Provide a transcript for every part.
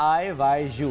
IYU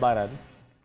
12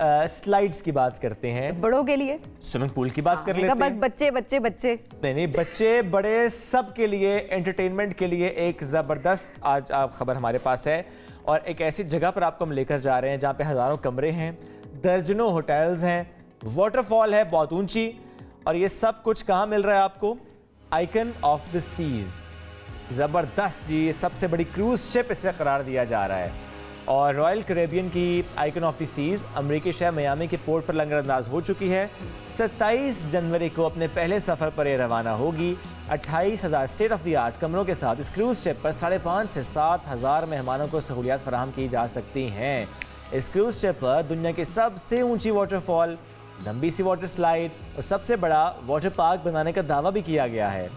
slides کی بات کرتے ہیں, بڑوں کے لیے سوئمنگ پول کی بات کر لیتے ہیں. بس بچے بچے بچے نہیں, بچے بڑے سب کے لیے انٹرٹینمنٹ کے لیے ایک زبردست آج آپ خبر ہمارے پاس ہے, اور ایک ایسی جگہ پر آپ کو ہم لے کر جا رہے ہیں جہاں پہ ہزاروں کمرے ہیں, درجنوں ہوٹلز ہیں, واٹر فال ہے بہت اونچی, اور یہ سب کچھ کہاں مل رہا ہے آپ کو؟ Icon of the seas. زبردست جی, یہ سب سے بڑی کروز شپ اسے قرار دیا جا رہا ہے, اور رائل کریبین کی آئیکن آف دی سیز امریکی شہر میامی کے پورٹ پر لنگر انداز ہو چکی ہے. 27 جنوری کو اپنے پہلے سفر پر یہ روانہ ہوگی. 28,000 اسٹیٹ آف دی آرٹ کمروں کے ساتھ اس کروز شپ پر 5,500 سے 7,000 مہمانوں کو سہولیات فراہم کی جا سکتی ہیں. اس کروز شپ پر دنیا کی سب سے اونچی واٹر فال, لمبی سی واٹر سلائیڈ اور سب سے بڑا واٹر پارک بنانے کا دعویٰ بھی کیا گیا ہے.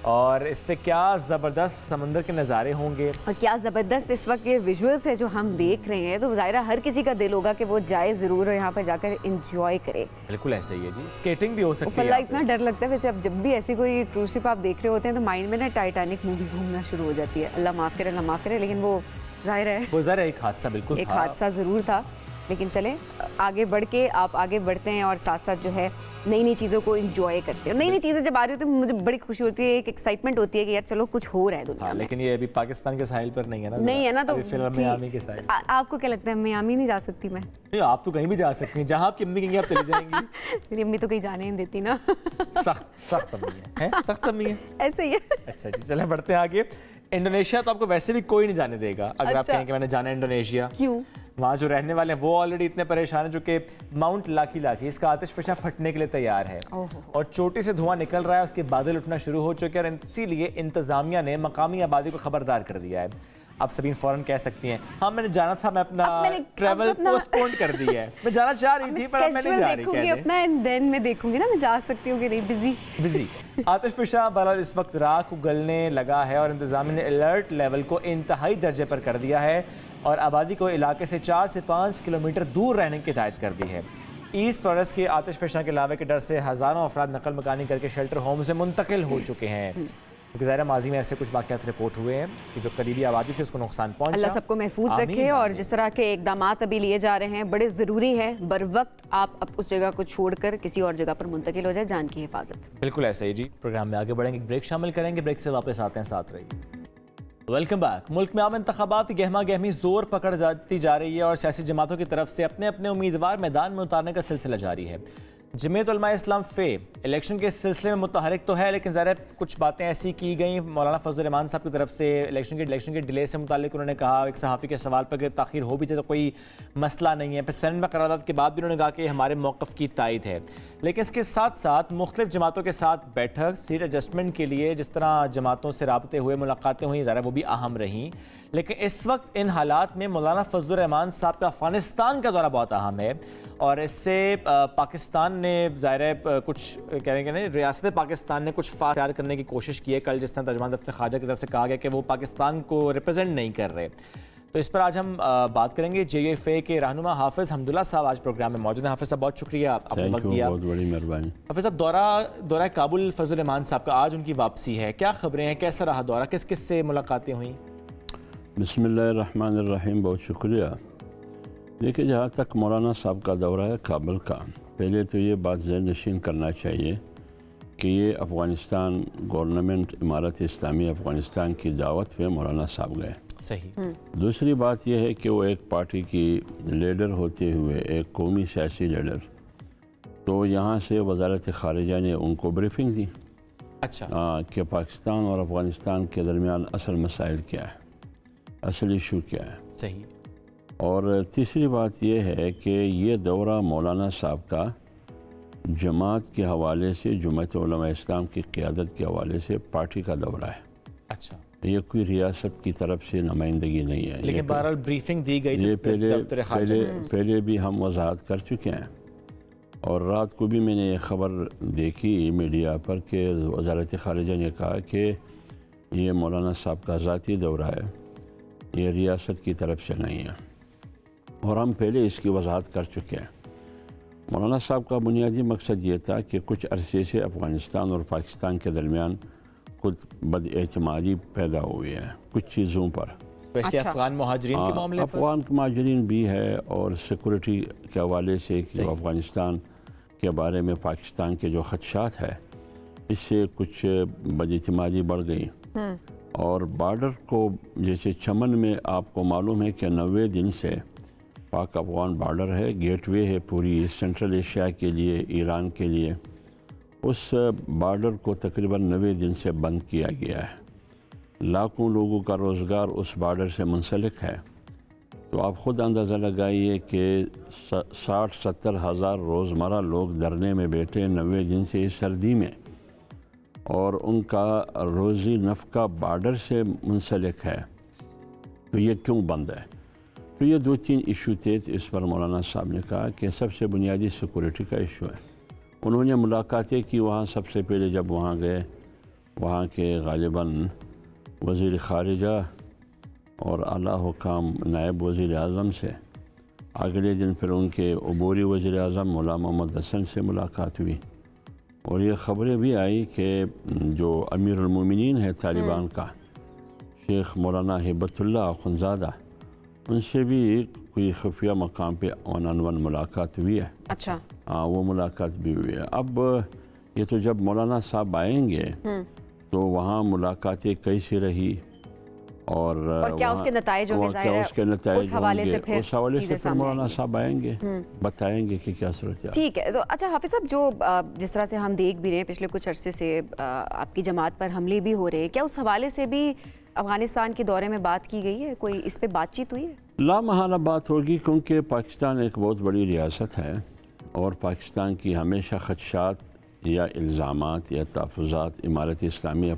اور اس سے کیا زبردست سمندر کے نظارے ہوں گے, اور کیا زبردست اس وقت یہ ویژولز ہے جو ہم دیکھ رہے ہیں, تو ظاہرہ ہر کسی کا دل ہوگا کہ وہ جائے ضرور اور یہاں پر جا کر انجوائے کرے. بالکل ایسا ہی ہے جی, اسکیٹنگ بھی ہو سکتی ہے. اللہ اتنا ڈر لگتا ہے ویسے, اب جب بھی ایسی کوئی کروز شپ آپ دیکھ رہے ہوتے ہیں تو مائنڈ میں نا ٹائٹینک مووی گھومنا شروع ہو جاتی ہے. اللہ معاف کرے, لیکن وہ ظاہر ہے وہ ذرا ایک حادثہ بالکل ایک حادثہ ضرور تھا. لیکن چلیں آگے بڑھ کے آپ آگے بڑھتے ہیں اور ساتھ ساتھ جو ہے نئی نئی چیزوں کو انجوائے کرتے ہیں. نئی نئی چیزیں جب آ رہی ہوتی ہیں مجھے بڑی خوشی ہوتی ہے, ایک ایکسائٹمنٹ ہوتی ہے کہ یار چلو کچھ ہو رہا ہے دنیا میں. لیکن یہ ابھی پاکستان کے ساحل پر نہیں ہے نا, نہیں ہے نا, تو فلم میامی کے ساحل. آپ کو کیا لگتا ہے میامی نہیں جا سکتی میں؟ نہیں, آپ تو کہیں بھی جا سکتی ہیں, جہاں آپ کی امی کہیں گی آپ چلی جائیں گی. میری امی تو کہیں جانے نہیں دیتی نا. سخت امی ہے, سخت امی ہے, ایسے ہی ہے. اچھا جی, چلیں بڑھتے ہیں آگے. انڈونیشیا تو آپ کو ویسے بھی کوئی نہیں جانے دے گا اگر آپ کہیں کہ میں نے جانا ہے انڈونیشیا. کیوں؟ وہاں جو رہنے والے ہیں وہ آلریڈی اتنے پریشان ہیں جو کہ ماؤنٹ لاکی اس کا آتش فشاں پھٹنے کے لیے تیار ہے, اور چوٹی سے دھواں نکل رہا ہے, اس کے بادل اٹھنا شروع ہو چکے ہیں, اور اسی لیے انتظامیہ نے مقامی آبادی کو خبردار کر دیا ہے. اب سبین فوراً کہہ سکتی ہیں ہاں میں نے جانا تھا, میں اپنا ٹریول پوسٹ پون کر دی ہے, میں جانا چاہ رہی تھی پر اب میں نہیں جا رہی. اپنا دین میں دیکھوں گی نا میں جا سکتی ہوں کہ نہیں, بزی. آتش فشاں بہرحال اس وقت راکھ اگلنے لگا ہے, اور انتظامیہ نے الرٹ لیول کو انتہائی درجے پر کر دیا ہے, اور آبادی کو علاقے سے 4 سے 5 کلومیٹر دور رہنے کی ہدایت کر دی ہے. ایسٹ فلورس کے آتش فشاں کے لاوے کے ڈر سے ہزاروں افراد نقل مکانی کر کے شیلٹر ہوم سے منتقل ہو چکے ہیں. کیونکہ ظاہر ماضی میں ایسے کچھ واقعات رپورٹ ہوئے ہیں کہ جو قریبی آبادی تھی اس کو نقصان پہنچا. اللہ سب کو محفوظ رکھے, اور جس طرح کے اقدامات ابھی لیے جا رہے ہیں بڑے ضروری ہیں, بر وقت آپ اب اس جگہ کو چھوڑ کر کسی اور جگہ پر منتقل ہو جائے, جان کی حفاظت. بالکل ایسا ہی جی. پروگرام میں آگے بڑھیں گے, بریک شامل کریں گے, بریک سے واپس آتے ہیں, ساتھ رہیے. Welcome back. ملک میں عام انتخابات کی گہما گہمی زور پکڑ جاتی جا رہی ہے, اور سیاسی جماعتوں کی طرف سے اپنے اپنے امیدوار میدان میں اتارنے کا سلسلہ جاری ہے. جمعیت علماء اسلام فے الیکشن کے سلسلے میں متحرک تو ہے, لیکن ظاہر کچھ باتیں ایسی کی گئیں. مولانا فضل الرحمان صاحب کی طرف سے الیکشن کے ڈیلے سے متعلق انہوں نے کہا ایک صحافی کے سوال پر کہ تاخیر ہو بھی جائے تو کوئی مسئلہ نہیں ہے. پھر سینٹ میں قرارداد کے بعد بھی انہوں نے کہا کہ ہمارے موقف کی تائید ہے, لیکن اس کے ساتھ ساتھ مختلف جماعتوں کے ساتھ بیٹھک سیٹ ایڈجسٹمنٹ کے لیے جس طرح جماعتوں سے رابطے ہوئے, ملاقاتیں ہوئیں, ظاہر وہ بھی اہم رہیں. لیکن اس وقت ان حالات میں مولانا فضل الرحمان صاحب کا افغانستان کا دورہ بہت اہم ہے, اور اس سے پاکستان نے ظاہر کچھ کہنے کے نہیں, ریاست پاکستان نے کچھ تیار کرنے کی کوشش کی ہے. کل جس طرح ترجمان دفتر خارجہ کی طرف سے کہا گیا کہ وہ پاکستان کو ریپرزینٹ نہیں کر رہے, تو اس پر آج ہم بات کریں گے. JUFA کے رہنما حافظ حمداللہ صاحب آج پروگرام میں موجود ہیں. حافظ صاحب بہت شکریہ آپ نے وقت دیا. بہت بڑی مہربانی. حافظ صاحب دورہ کابل فضل الرحمان صاحب کا آج ان کی واپسی ہے, کیا خبریں ہیں, کیسا رہا دورہ, کس کس سے ملاقاتیں ہوئیں؟ بسم اللہ الرحمن الرحیم. بہت شکریہ. دیکھیں جہاں تک مولانا صاحب کا دورہ ہے کابل کا, پہلے تو یہ بات ذہن نشین کرنا چاہیے کہ یہ افغانستان گورنمنٹ امارت اسلامی افغانستان کی دعوت پہ مولانا صاحب گئے. صحیح. دوسری بات یہ ہے کہ وہ ایک پارٹی کی لیڈر ہوتے ہوئے ایک قومی سیاسی لیڈر, تو یہاں سے وزارت خارجہ نے ان کو بریفنگ دی. اچھا. کہ پاکستان اور افغانستان کے درمیان اصل مسائل کیا ہے, اصل ایشو کیا ہے. صحیح. اور تیسری بات یہ ہے کہ یہ دورہ مولانا صاحب کا جماعت کے حوالے سے, جمعیت علماء اسلام کی قیادت کے حوالے سے پارٹی کا دورہ ہے. اچھا. یہ کوئی ریاست کی طرف سے نمائندگی نہیں ہے. لیکن بہرحال بریفنگ دی گئی تھی. یہ پہلے بھی ہم وضاحت کر چکے ہیں, اور رات کو بھی میں نے یہ خبر دیکھی میڈیا پر کہ وزارت خارجہ نے کہا کہ یہ مولانا صاحب کا ذاتی دورہ ہے, یہ ریاست کی طرف سے نہیں ہے, اور ہم پہلے اس کی وضاحت کر چکے ہیں. مولانا صاحب کا بنیادی مقصد یہ تھا کہ کچھ عرصے سے افغانستان اور پاکستان کے درمیان کچھ بد اعتمادی پیدا ہوئی ہے کچھ چیزوں پر, اسپیشلی افغان مہاجرین کے معاملے پر؟ افغان مہاجرین بھی ہے، اور سیکورٹی کے حوالے سے جو افغانستان کے بارے میں پاکستان کے جو خدشات ہے، اس سے کچھ بداعتمادی بڑھ گئی. اور بارڈر کو جیسے چمن میں آپ کو معلوم ہے کہ 90 دن سے پاک افغان بارڈر ہے، گیٹ وے ہے پوری سینٹرل ایشیا کے لیے، ایران کے لیے. اس بارڈر کو تقریباً 90 دن سے بند کیا گیا ہے. لاکھوں لوگوں کا روزگار اس بارڈر سے منسلک ہے. تو آپ خود اندازہ لگائیے کہ 60-70 ہزار روزمرہ لوگ دھرنے میں بیٹھے 90 دن سے اس سردی میں، اور ان کا روزی نفقہ بارڈر سے منسلک ہے. تو یہ کیوں بند ہے؟ تو یہ 2-3 ایشو تھے. اس پر مولانا صاحب نے کہا کہ سب سے بنیادی سیکورٹی کا ایشو ہے. انہوں نے ملاقاتیں کی وہاں. سب سے پہلے جب وہاں گئے، وہاں کے غالباً وزیر خارجہ اور اعلیٰ حکام نائب وزیر اعظم سے، اگلے دن پھر ان کے عبوری وزیر اعظم مولانا محمد حسن سے ملاقات ہوئی. اور یہ خبریں بھی آئی کہ جو امیر المومنین ہے طالبان کا، شیخ مولانا ہیبت اللہ اخندزادہ، ان سے بھی کوئی خفیہ مقام پہ ون ملاقات ہوئی ہے. اچھا. ہاں، وہ ملاقات بھی ہوئی ہے. اب یہ تو جب مولانا صاحب آئیں گے تو وہاں ملاقاتیں کیسی رہی، اور کیا اس کے نتائج ہوں گے، اس حوالے سے پھر مولانا صاحب آئیں گے، بتائیں گے کہ کیا صورت ہے. ٹھیک ہے. تو اچھا حافظ صاحب، جو جس طرح سے ہم دیکھ بھی رہے ہیں پچھلے کچھ عرصے سے آپ کی جماعت پر حملے بھی ہو رہے ہیں، کیا اس حوالے سے بھی افغانستان کے دورے میں بات کی گئی ہے؟ کوئی اس پہ بات چیت ہوئی ہے؟ لا محالہ بات ہوگی، کیونکہ پاکستان ایک بہت بڑی ریاست ہے، اور پاکستان کی ہمیشہ خدشات یا الزامات یا تحفظات امارت اسلامی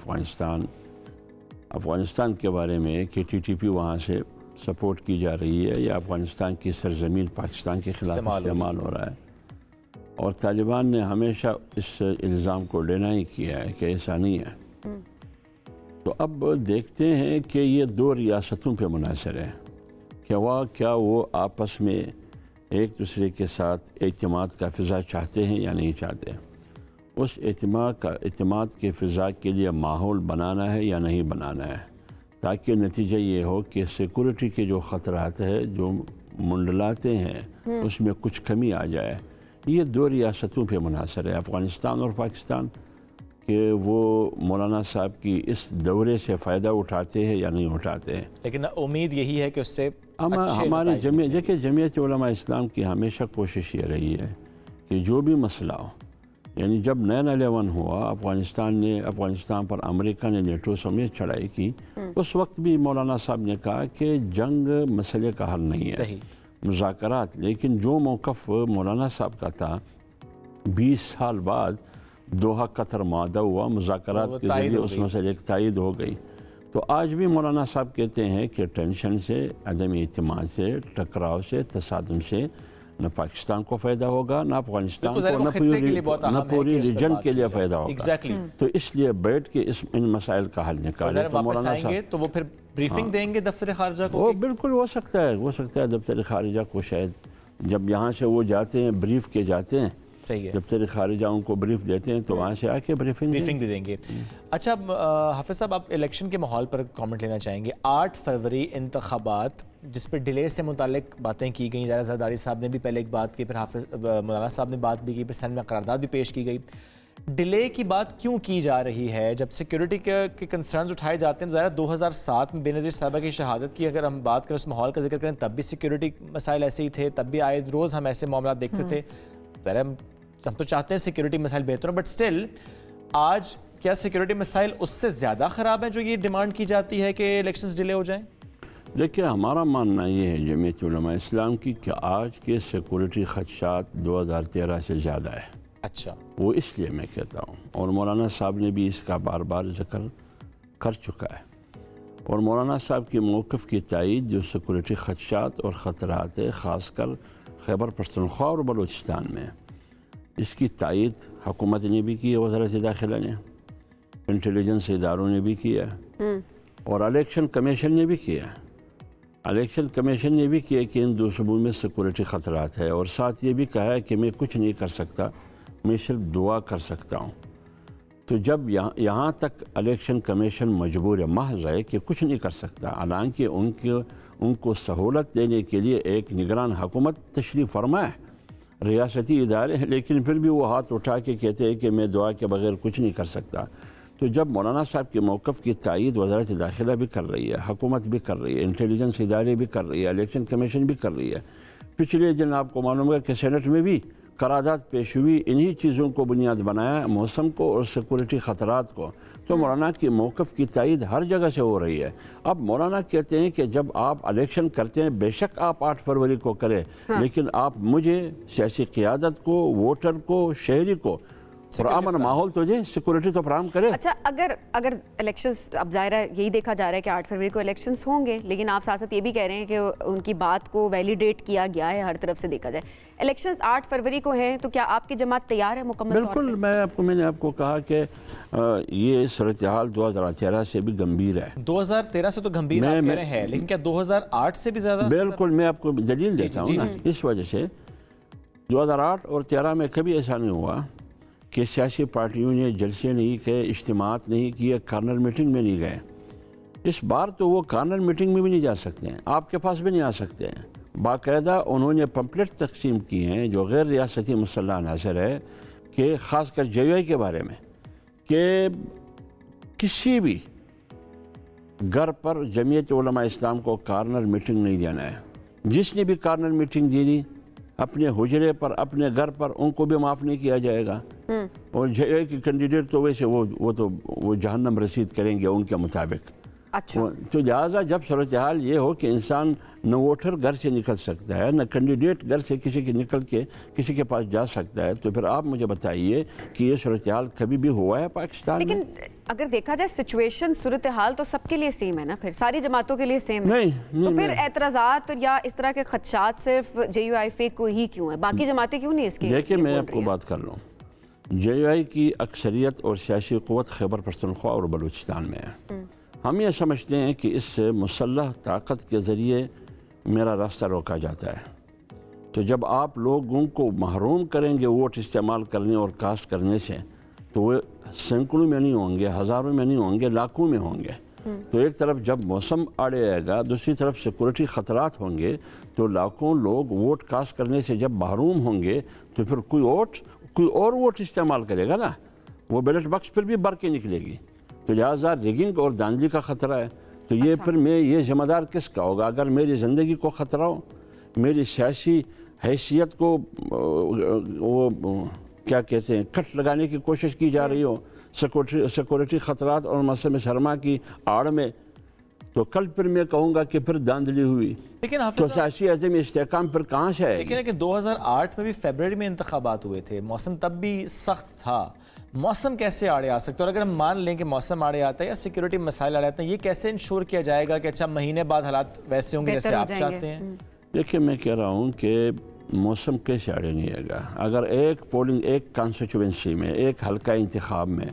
افغانستان کے بارے میں کہ ٹی ٹی پی وہاں سے سپورٹ کی جا رہی ہے، یا افغانستان کی سرزمین پاکستان کے خلاف استعمال ہو رہا ہے. اور طالبان نے ہمیشہ اس الزام کو ڈینائی کیا ہے کہ ایسا نہیں ہے. تو اب دیکھتے ہیں کہ یہ 2 ریاستوں پہ منحصر ہے کہ کیا وہ آپس میں ایک دوسرے کے ساتھ اعتماد کا فضا چاہتے ہیں یا نہیں چاہتے. اس اعتماد کے فضا کے لیے ماحول بنانا ہے یا نہیں بنانا ہے، تاکہ نتیجہ یہ ہو کہ سیکورٹی کے جو خطرات ہیں جو منڈلاتے ہیں اس میں کچھ کمی آ جائے. یہ 2 ریاستوں پہ منحصر ہے، افغانستان اور پاکستان، کہ وہ مولانا صاحب کی اس دورے سے فائدہ اٹھاتے ہیں یا نہیں اٹھاتے ہیں. لیکن امید یہی ہے کہ اس سے ہماری جمعیت علماء اسلام کی ہمیشہ کوشش یہ رہی ہے کہ جو بھی مسئلہ ہو، یعنی جب 9/11 ہوا، افغانستان پر امریکہ نے نیٹو سمیت چڑھائی کی، اس وقت بھی مولانا صاحب نے کہا کہ جنگ مسئلے کا حل نہیں ہے، مذاکرات. لیکن جو موقف مولانا صاحب کا تھا، 20 سال بعد دوحہ قطر معاہدہ ہوا، مذاکرات کے ذریعے اس مسئلے کی تائید ہو گئی. تو آج بھی مولانا صاحب کہتے ہیں کہ ٹینشن سے، عدم اعتماد سے، ٹکراؤ سے، تصادم سے نہ پاکستان کو فائدہ ہوگا، نہ افغانستان کو، نہ پوری ریجن کے لیے فائدہ ہوگا. تو اس لیے بیٹھ کے ان مسائل کا حل نکالیں. تو مولانا صاحب تو وہ پھر بریفنگ دیں گے دفتر خارجہ کو؟ وہ بالکل ہو سکتا ہے دفتر خارجہ کو شاید جب یہاں سے وہ جاتے ہیں بریف کے جاتے ہیں، دفتر خارجہ ان کو بریف دیتے ہیں، تو وہاں سے آ کے بریفنگ بھی دیں گے. اچھا حافظ صاحب، آپ الیکشن کے ماحول پر کامنٹ لینا چاہیں گے. 8 فروری انتخابات، جس پہ ڈیلے سے متعلق باتیں کی گئیں. ظاہر زرداری صاحب نے بھی پہلے ایک بات کی، پھر حافظ مولانا صاحب نے بات بھی کی، پھر سینٹ میں قرارداد بھی پیش کی گئی. ڈیلے کی بات کیوں کی جا رہی ہے جب سیکیورٹی کے کنسرنز اٹھائے جاتے ہیں؟ ظاہر 2007 میں بے نظیر صاحبہ کی شہادت کی اگر ہم بات کریں، اس ماحول کا ذکر کریں، تب بھی سیکیورٹی مسائل ایسے ہی تھے، تب بھی آئے روز ہم ایسے معاملات دیکھتے تھے. ہم تو چاہتے ہیں سیکیورٹی مسائل بہتر ہوں، بٹ سٹل آج کیا سیکیورٹی مسائل اس سے زیادہ خراب ہیں جو یہ ڈیمانڈ کی جاتی ہے کہ الیکشنز ڈیلے ہو جائیں؟ دیکھیں، ہمارا ماننا یہ ہے جمعیت علماء اسلام کی کہ آج کے سیکورٹی خدشات 2013 سے زیادہ ہے. اچھا، وہ اس لیے میں کہتا ہوں، اور مولانا صاحب نے بھی اس کا بار بار ذکر کر چکا ہے. اور مولانا صاحب کے موقف کی تائید جو سیکورٹی خدشات اور خطرات ہے، خاص کر خیبر پختونخوا اور بلوچستان میں، اس کی تائید حکومت نے بھی کی ہے، وزارت داخلہ نے، انٹیلیجنس اداروں نے بھی کیا، اور الیکشن کمیشن نے بھی کیا. الیکشن کمیشن نے بھی کیا کہ ان 2 صوبوں میں سیکورٹی خطرات ہے، اور ساتھ یہ بھی کہا ہے کہ میں کچھ نہیں کر سکتا، میں صرف دعا کر سکتا ہوں. تو جب یہاں تک الیکشن کمیشن مجبور محض ہے کہ کچھ نہیں کر سکتا، حالانکہ ان کو سہولت دینے کے لیے ایک نگران حکومت تشریف فرما ہے، ریاستی ادارے ہیں، لیکن پھر بھی وہ ہاتھ اٹھا کے کہتے ہیں کہ میں دعا کے بغیر کچھ نہیں کر سکتا۔ تو جب مولانا صاحب کے موقف کی تائید وزارت داخلہ بھی کر رہی ہے، حکومت بھی کر رہی ہے، انٹیلیجنس ادارے بھی کر رہی ہے، الیکشن کمیشن بھی کر رہی ہے، پچھلے دن آپ کو معلوم ہے کہ سینٹ میں بھی قرارداد پیش ہوئی، انہی چیزوں کو بنیاد بنایا، موسم کو اور سیکورٹی خطرات کو۔ تو مولانا کے موقف کی تائید ہر جگہ سے ہو رہی ہے۔ اب مولانا کہتے ہیں کہ جب آپ الیکشن کرتے ہیں، بے شک آپ 8 فروری کو کریں، لیکن آپ مجھے سیاسی قیادت کو، ووٹر کو، شہری کو اور امن ماحول تو دیں، سیکورٹی تو فراہم کرے۔ اچھا، اگر الیکشنز، اب ظاہر ہے یہی دیکھا جا رہا ہے کہ 8 فروری کو الیکشنز ہوں گے، لیکن آپ ساتھ ساتھ یہ بھی کہہ رہے ہیں کہ ان کی بات کو ویلیڈیٹ کیا گیا ہے، ہر طرف سے دیکھا جائے۔ الیکشنز 8 فروری کو ہیں تو کیا آپ کی جماعت تیار ہے مکمل طور پر؟ بالکل، میں نے آپ کو کہا کہ یہ صورتحال 2013 سے بھی گمبھیر ہے۔ 2013 سے تو گمبھیر آپ کہہ رہے ہیں، لیکن کیا 2008 سے بھی زیادہ؟ بالکل، میں آپ کو دلیل دیتا ہوں نا۔ اس وجہ سے 2008 اور 13 میں کبھی ایسا نہیں ہوا کہ سیاسی پارٹیوں نے جلسے نہیں کیے، اجتماعات نہیں کیے، کارنر میٹنگ میں نہیں گئے۔ اس بار تو وہ کارنر میٹنگ میں بھی نہیں جا سکتے ہیں، آپ کے پاس بھی نہیں آ سکتے ہیں۔ باقاعدہ انہوں نے پمپلیٹ تقسیم کی ہیں جو غیر ریاستی مسلح عناصر ہے، کہ خاص کر JUI کے بارے میں، کہ کسی بھی گھر پر جمعیت علماء اسلام کو کارنر میٹنگ نہیں دینا ہے۔ جس نے بھی کارنر میٹنگ دی اپنے حجرے پر، اپنے گھر پر، ان کو بھی معاف نہیں کیا جائے گا۔ اور JUI کے کینڈیڈیٹ تو ویسے وہ جہنم رسید کریں گے ان کے مطابق۔ اچھا، تو لہٰذا جب صورتحال یہ ہو کہ انسان نہ ووٹر گھر سے نکل سکتا ہے، نہ کینڈیڈیٹ گھر سے کسی کے نکل کے کسی کے پاس جا سکتا ہے، تو پھر آپ مجھے بتائیے کہ یہ صورتحال کبھی بھی ہوا ہے پاکستان میں؟ لیکن اگر دیکھا جائے سچویشن، صورتحال تو سب کے لیے سیم ہے نا، پھر ساری جماعتوں کے لیے سیم ہے۔ تو پھر اعتراضات یا اس طرح کے خدشات صرف JUI کو ہی کیوں ہیں؟ باقی جماعتیں کیوں نہیں اس کے؟ دیکھیں، میں آپ کو بات کر لوں، JUI کی اکثریت اور سیاسی قوت خیبر پختونخوا اور بلوچستان میں ہے۔ ہم یہ سمجھتے ہیں کہ اس سے مسلح طاقت کے ذریعے میرا راستہ روکا جاتا ہے۔ تو جب آپ لوگوں کو محروم کریں گے ووٹ استعمال کرنے اور کاسٹ کرنے سے، تو وہ سینکڑوں میں نہیں ہوں گے، ہزاروں میں نہیں ہوں گے، لاکھوں میں ہوں گے۔ تو ایک طرف جب موسم آڑے آئے گا، دوسری طرف سیکورٹی خطرات ہوں گے، تو لاکھوں لوگ ووٹ کاسٹ کرنے سے جب محروم ہوں گے، تو پھر کوئی اور ووٹ استعمال کرے گا نا، وہ بیلٹ باکس پھر بھی بھر کے نکلے گی۔ تو لہٰذا ریگنگ اور دھاندلی کا خطرہ ہے۔ تو یہ پھر یہ ذمہ دار کس کا ہوگا؟ اگر میری زندگی کو خطرہ ہو، میری سیاسی حیثیت کو وہ کیا کہتے ہیں کٹ لگانے کی کوشش کی جا رہی ہو، سیکورٹی خطرات اور مسئلہ سرما کی آڑ میں، تو کل پھر میں کہوں گا کہ پھر دھاندلی ہوئی، تو سیاسی عدم استحکام پھر کہاں سے آئے گی؟ لیکن 2008 میں بھی فیبرری میں انتخابات ہوئے تھے، موسم تب بھی سخت تھا۔ موسم کیسے آڑے آ سکتا ہے؟ اور اگر ہم مان لیں کہ موسم آڑے آتا ہے یا سیکیورٹی مسائل آڑے آتے ہیں، یہ کیسے انشور کیا جائے گا کہ اچھا مہینے بعد حالات ویسے ہوں گے جیسے آپ چاہتے ہیں؟ دیکھیں، میں کہہ رہا ہوں کہ موسم کیسے آڑے نہیں آئے گا؟ اگر ایک کانسٹیچوئنسی میں، ایک حلقہ انتخاب میں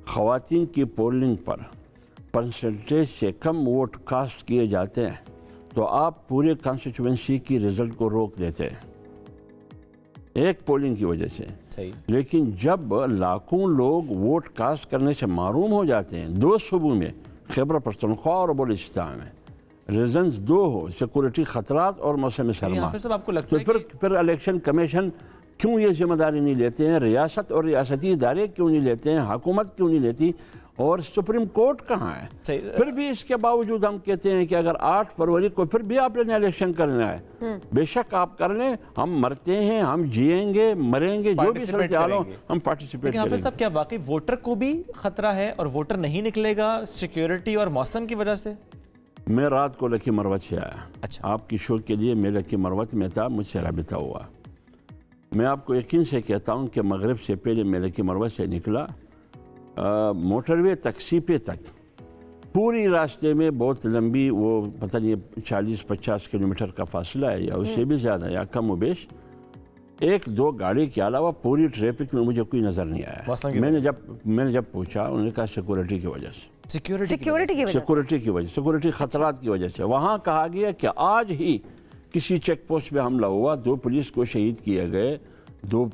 خواتین کی پولنگ پر پرسنٹیج سے کم ووٹ کاسٹ کیے جاتے ہیں، تو آپ پورے کانسٹیچوئنسی کی رزلٹ کو روک دیتے ہیں ایک پولنگ کی وجہ سے۔ لیکن جب لاکھوں لوگ ووٹ کاسٹ کرنے سے محروم ہو جاتے ہیں، 2 صوبوں میں، خیبر پختونخوا اور بلوچستان میں، ریزنز 2 ہو، سیکورٹی خطرات اور موسم سرما، تو پھر الیکشن کمیشن کیوں یہ ذمہ داری نہیں لیتے ہیں؟ ریاست اور ریاستی ادارے کیوں نہیں لیتے ہیں؟ حکومت کیوں نہیں لیتی؟ اور سپریم کورٹ کہاں ہے؟ پھر بھی اس کے باوجود ہم کہتے ہیں کہ اگر 8 فروری کو پھر بھی آپ نے الیکشن کرنا ہے، بے شک آپ کر لیں، ہم مرتے ہیں، ہم جیئیں گے، مریں گے، جو بھی صورتحال ہو ہم پارٹیسپیٹ کریں گے۔ لیکن حافظ صاحب، کیا واقعی ووٹر کو بھی خطرہ ہے اور ووٹر نہیں نکلے گا سیکیورٹی اور موسم کی وجہ سے؟ میں رات کو لکی مروت سے آیا، آپ کی شو کے لیے میں لکی مروت میں تھا، مجھ سے رابطہ ہوا۔ میں آپ کو یقین سے کہتا ہوں کہ مغرب سے پہلے میں لکی مروت سے نکلا، موٹر وے تک، سیپے تک، پوری راستے میں بہت لمبی، وہ پتہ نہیں 40-50 کلومیٹر کا فاصلہ ہے یا اس سے بھی زیادہ یا کم و بیش، 1-2 گاڑی کے علاوہ پوری ٹریفک میں مجھے کوئی نظر نہیں آیا۔ میں نے جب پوچھا، انہوں نے کہا سیکورٹی کی وجہ سے، سیکورٹی خطرات کی وجہ سے۔ وہاں کہا گیا کہ آج ہی کسی چیک پوسٹ پہ حملہ ہوا، 2 پولیس کو شہید کیے گئے، 2